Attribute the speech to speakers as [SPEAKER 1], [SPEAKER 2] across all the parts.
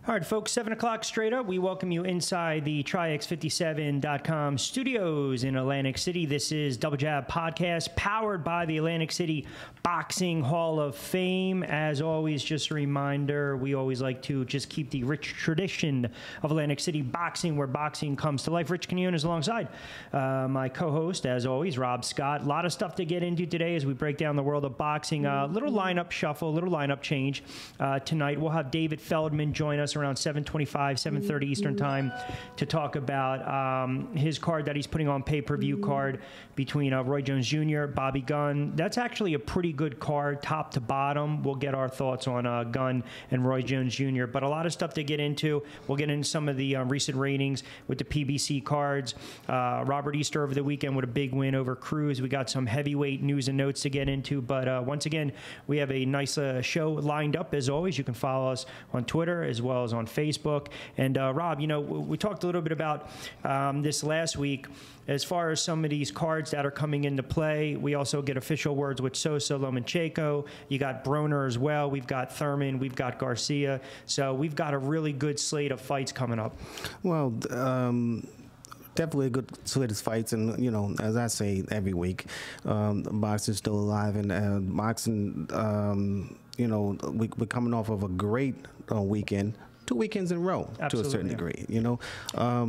[SPEAKER 1] All right, folks, 7 o'clock straight up. We welcome you inside the TriX57.com studios in Atlantic City. This is Double Jab Podcast, powered by the Atlantic City Boxing Hall of Fame. As always, just a reminder, we always like to just keep the rich tradition of Atlantic City boxing, where boxing comes to life. Rich Quinones alongside my co-host, as always, Rob Scott. A lot of stuff to get into today as we break down the world of boxing. Little lineup shuffle, little lineup change. Tonight, we'll have David Feldman join us around 7:25, 7:30 Eastern Time to talk about his card that he's putting on pay-per-view card between Roy Jones Jr., Bobby Gunn. That's actually a pretty good card, top to bottom. We'll get our thoughts on Gunn and Roy Jones Jr., but a lot of stuff to get into. We'll get into some of the recent ratings with the PBC cards. Robert Easter over the weekend with a big win over Cruz. We got some heavyweight news and notes to get into, but once again, we have a nice show lined up. As always, you can follow us on Twitter as well as on Facebook. And Rob, you know, we talked a little bit about this last week as far as some of these cards that are coming into play. We also get official words with Sosa, Lomachenko. You got Broner as well. We've got Thurman. We've got Garcia. So we've got a really good slate of fights coming up. Well,
[SPEAKER 2] definitely a good slate of fights, and you know, as I say every week, boxing's still alive, and boxing, you know, we're coming off of a great weekend. 2 weekends in a row. Absolutely, to a certain degree, you know. A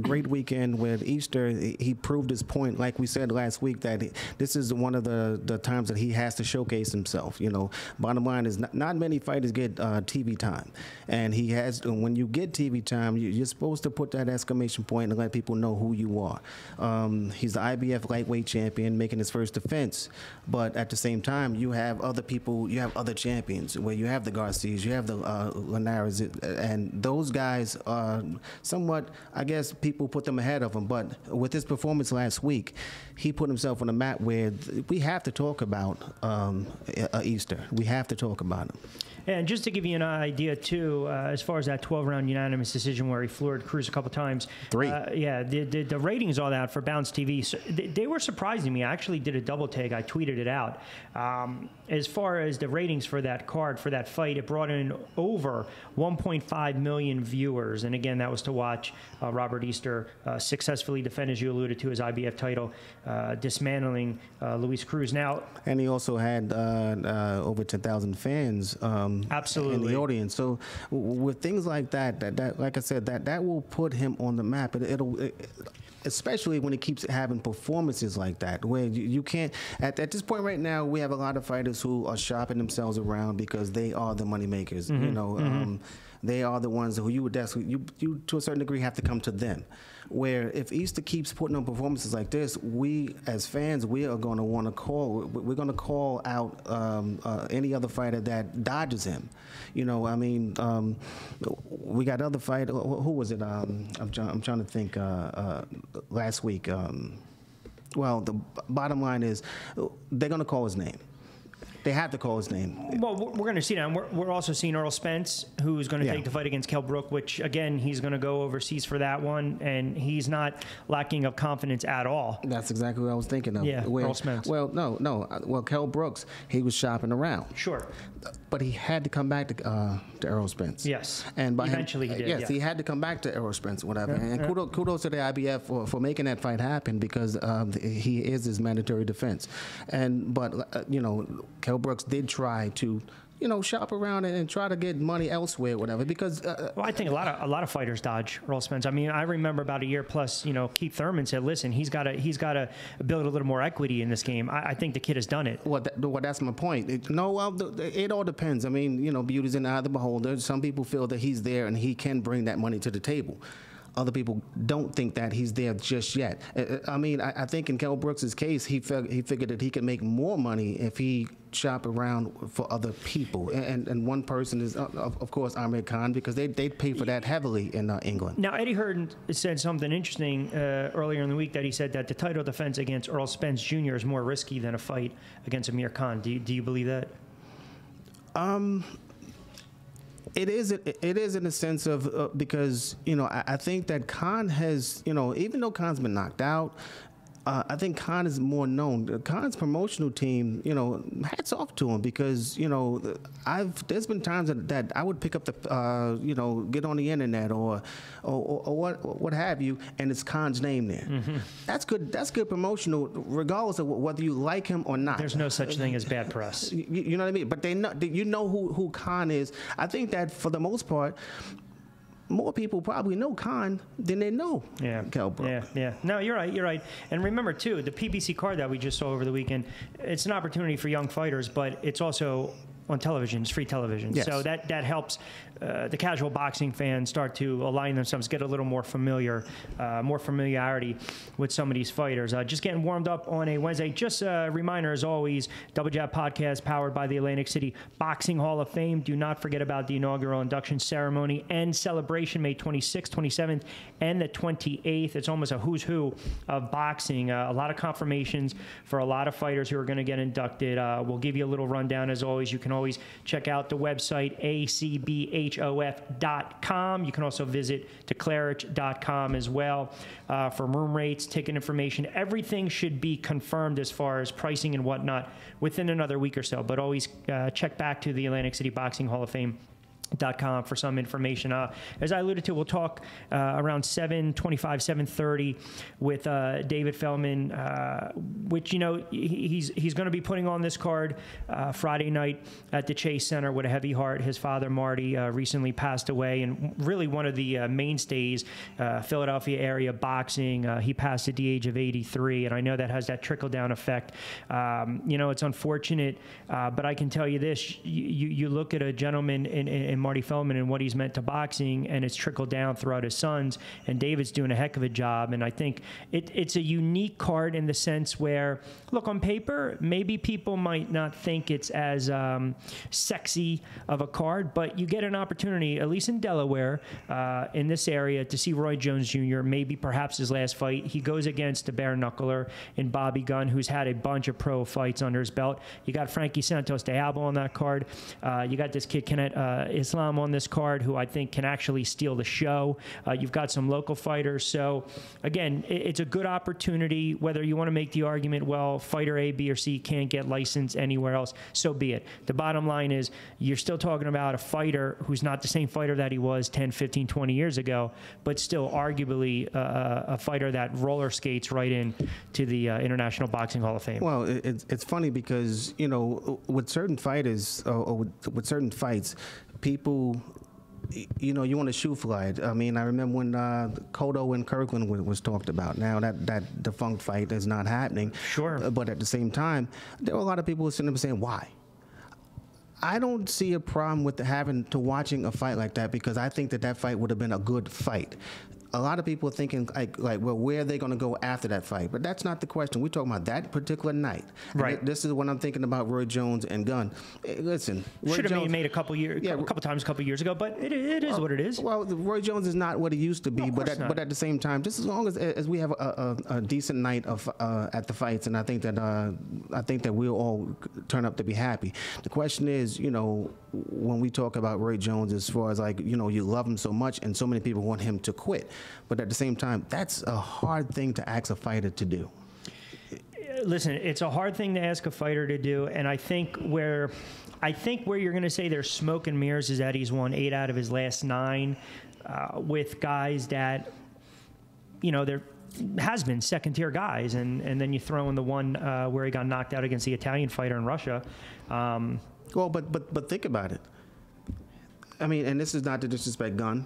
[SPEAKER 2] great weekend with Easter. He proved his point, like we said last week, that this is one of the times that he has to showcase himself. You know, bottom line is not many fighters get TV time, and he has. When you get TV time, you're supposed to put that exclamation point and let people know who you are. He's the IBF lightweight champion, making his first defense, but at the same time, you have other people, you have other champions, where you have the Garcias, you have the Linares. And those guys are somewhat, I guess people put them ahead of him. But with his performance last week, he put himself on a map where we have to talk about Easter. We have to talk about him.
[SPEAKER 1] And just to give you an idea, too, as far as that 12-round unanimous decision where he floored Cruz a couple times. 3. Yeah, the ratings all that for Bounce TV, so they were surprising me. I actually did a double take. I tweeted it out. As far as the ratings for that card, for that fight, it brought in over 1.5 million viewers. And again, that was to watch Robert Easter successfully defend, as you alluded to, his IBF title, dismantling Luis Cruz. Now,
[SPEAKER 2] and he also had over 10,000 fans. Absolutely. In the audience. So with things like that, like I said, that will put him on the map. Especially when he keeps having performances like that, where you can't. At this point right now, we have a lot of fighters who are shopping themselves around because they are the money makers. You know, they are the ones who you would you to a certain degree have to come to them. Where if Easter keeps putting on performances like this, we as fans, we are going to want to call. We're going to call out any other fighter that dodges him. You know, I mean, we got other fighters. Who was it? I'm trying to think. Last week. Well, the bottom line is they're going to call his name. They have to call his name.
[SPEAKER 1] Well, we're going to see that. We're also seeing Earl Spence, who's going to take the fight against Kell Brook, which, again, he's going to go overseas for that one, and he's not lacking of confidence at all.
[SPEAKER 2] That's exactly what I was thinking of.
[SPEAKER 1] Yeah, Earl Spence.
[SPEAKER 2] Well, no. Well, Kell Brooks, he was shopping around.
[SPEAKER 1] Sure.
[SPEAKER 2] But he had to come back to Earl Spence.
[SPEAKER 1] Yes.
[SPEAKER 2] And by
[SPEAKER 1] eventually he did.
[SPEAKER 2] Yes, he had to come back to Earl Spence, whatever. And kudos to the IBF for making that fight happen, because he is his mandatory defense. But you know, Kell Brooks did try to, you know, shop around and try to get money elsewhere, whatever. Because
[SPEAKER 1] well, I think a lot of fighters dodge Earl Spence. I mean, I remember about a year plus, you know, Keith Thurman said, "Listen, he's got to build a little more equity in this game." I think the kid has done it.
[SPEAKER 2] Well, that's my point. It all depends. I mean, you know, beauty's in the eye of the beholder. Some people feel that he's there and he can bring that money to the table. Other people don't think that he's there just yet. I mean, I think in Kell Brooks' case, he figured that he could make more money if he shop around for other people. And one person is, of course, Amir Khan, because they pay for that heavily in England.
[SPEAKER 1] Now, Eddie Hearn said something interesting earlier in the week, that he said that the title defense against Earl Spence Jr. is more risky than a fight against Amir Khan. Do you believe that?
[SPEAKER 2] It is in a sense of because, you know, I think that Khan has, you know, even though Khan's been knocked out, I think Khan is more known. Khan's promotional team, hats off to him because there's been times that I would pick up the get on the internet or what have you, and it's Khan's name there. Mm-hmm. That's good. That's good promotional, regardless of whether you like him or not.
[SPEAKER 1] There's no such thing as bad press.
[SPEAKER 2] You know what I mean? But they know who Khan is. I think that for the most part, more people probably know Khan than they know Kell Brook.
[SPEAKER 1] Yeah. No, you're right. And remember, too, the PBC card that we just saw over the weekend, it's an opportunity for young fighters, but it's also on television. It's free television.
[SPEAKER 2] Yes.
[SPEAKER 1] So that helps the casual boxing fans start to align themselves, get a little more familiarity with some of these fighters. Just getting warmed up on a Wednesday. Just a reminder, as always, Double Jab Podcast powered by the Atlantic City Boxing Hall of Fame. Do not forget about the inaugural induction ceremony and celebration May 26th, 27th, and the 28th. It's almost a who's who of boxing. A lot of confirmations for a lot of fighters who are going to get inducted. We'll give you a little rundown, as always. You can always check out the website, acbhof.com. You can also visit declarich.com as well for room rates, ticket information. Everything should be confirmed as far as pricing and whatnot within another week or so. But always check back to the Atlantic City Boxing Hall of Fame .com for some information. As I alluded to, we'll talk around 7:25, 7:30 with David Feldman, which he's going to be putting on this card Friday night at the Chase Center with a heavy heart. His father Marty recently passed away, and really one of the mainstays, Philadelphia area boxing. He passed at the age of 83, and I know that has that trickle down effect. It's unfortunate, but I can tell you this: you look at a gentleman in Marty Feldman and what he's meant to boxing, and it's trickled down throughout his sons, and David's doing a heck of a job. And I think it's a unique card in the sense where, look, on paper, maybe people might not think it's as sexy of a card, but you get an opportunity, at least in Delaware, in this area, to see Roy Jones Jr., maybe perhaps his last fight. He goes against a bare knuckler in Bobby Gunn, who's had a bunch of pro fights under his belt. You got Frankie Santos de Alba on that card. You got this kid, Kenneth Islam, on this card, who I think can actually steal the show. You've got some local fighters. So, again, it's a good opportunity. Whether you want to make the argument, well, fighter A, B, or C can't get licensed anywhere else, so be it. The bottom line is you're still talking about a fighter who's not the same fighter that he was 10, 15, 20 years ago, but still arguably a fighter that roller skates right in to the International Boxing Hall of Fame.
[SPEAKER 2] Well, it's funny because, with certain fighters or with certain fights, people, you want to shoe fly it. I mean, I remember when Cotto and Kirkland was talked about. Now that defunct fight is not happening.
[SPEAKER 1] Sure.
[SPEAKER 2] But at the same time, there were a lot of people sitting there saying, why? I don't see a problem with watching a fight like that, because I think that fight would have been a good fight. A lot of people are thinking, well, where are they going to go after that fight? But that's not the question. We're talking about that particular night.
[SPEAKER 1] Right.
[SPEAKER 2] This is when I'm thinking about Roy Jones and Gunn. Listen,
[SPEAKER 1] should have been made a couple years ago, but it is what it is.
[SPEAKER 2] Well, Roy Jones is not what he used to be, but at the same time, just as long as we have a decent night of at the fights, and I think that we'll all turn up to be happy. The question is, when we talk about Roy Jones, as far as you love him so much, and so many people want him to quit. But at the same time, that's a hard thing to ask a fighter to do.
[SPEAKER 1] Listen, it's a hard thing to ask a fighter to do, and I think where you're going to say there's smoke and mirrors is that he's won 8 out of his last 9 with guys that, there has been second-tier guys, and then you throw in the one where he got knocked out against the Italian fighter in Russia.
[SPEAKER 2] Well, but think about it. I mean, and this is not to disrespect Gunn.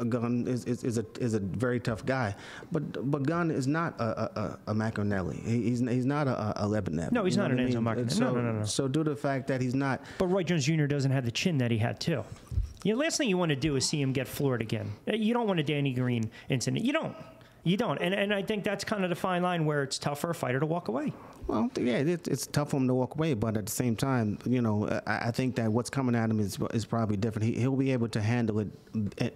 [SPEAKER 2] Gunn is a very tough guy, but Gunn is not a McInerney. He's not a Lebedev.
[SPEAKER 1] No, he's not an Enzo Maccarinelli. No.
[SPEAKER 2] So due to the fact that he's not.
[SPEAKER 1] But Roy Jones Jr. doesn't have the chin that he had too. The last thing you want to do is see him get floored again. You don't want a Danny Green incident. You don't. And I think that's kind of the fine line where it's tough for a fighter to walk away.
[SPEAKER 2] Well, yeah, it's tough for him to walk away, but at the same time, I think that what's coming at him is probably different. He'll be able to handle it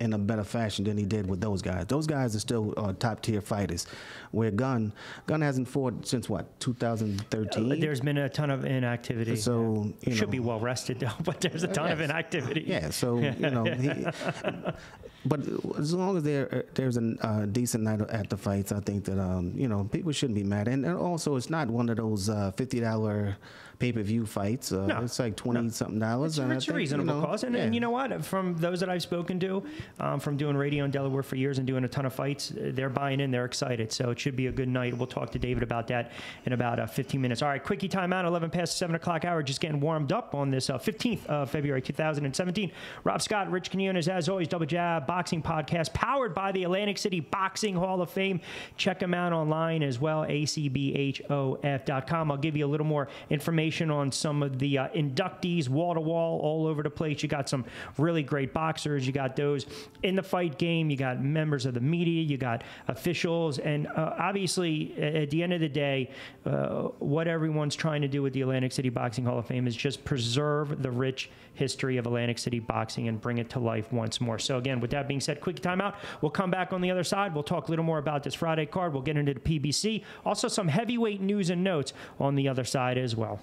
[SPEAKER 2] in a better fashion than he did with those guys. Those guys are still top tier fighters. Where Gunn hasn't fought since what, 2013.
[SPEAKER 1] There's been a ton of inactivity.
[SPEAKER 2] So
[SPEAKER 1] should be well rested though, but there's a ton of inactivity.
[SPEAKER 2] Yeah, so but as long as there's a decent night at the fights, I think that people shouldn't be mad. And also, it's not one of those $50 pay-per-view fights.
[SPEAKER 1] No,
[SPEAKER 2] it's like $20-something.
[SPEAKER 1] It's a reasonable cost. And you know what? From those that I've spoken to, from doing radio in Delaware for years and doing a ton of fights, they're buying in. They're excited. So it should be a good night. We'll talk to David about that in about 15 minutes. All right, quickie timeout, 11 past the 7 o'clock hour. Just getting warmed up on this 15th of February 2017. Rob Scott, Rich Quinones, as always, Double Jab Boxing Podcast, powered by the Atlantic City Boxing Hall of Fame. Check them out online as well, acbhof.com. I'll give you a little more information on some of the inductees, wall-to-wall, all over the place. You got some really great boxers. You got those in the fight game. You got members of the media. You got officials. And obviously, at the end of the day, what everyone's trying to do with the Atlantic City Boxing Hall of Fame is just preserve the rich history of Atlantic City boxing and bring it to life once more. So again, with that being said, quick timeout. We'll come back on the other side. We'll talk a little more about this Friday card. We'll get into the PBC. Also, some heavyweight news and notes on the other side as well.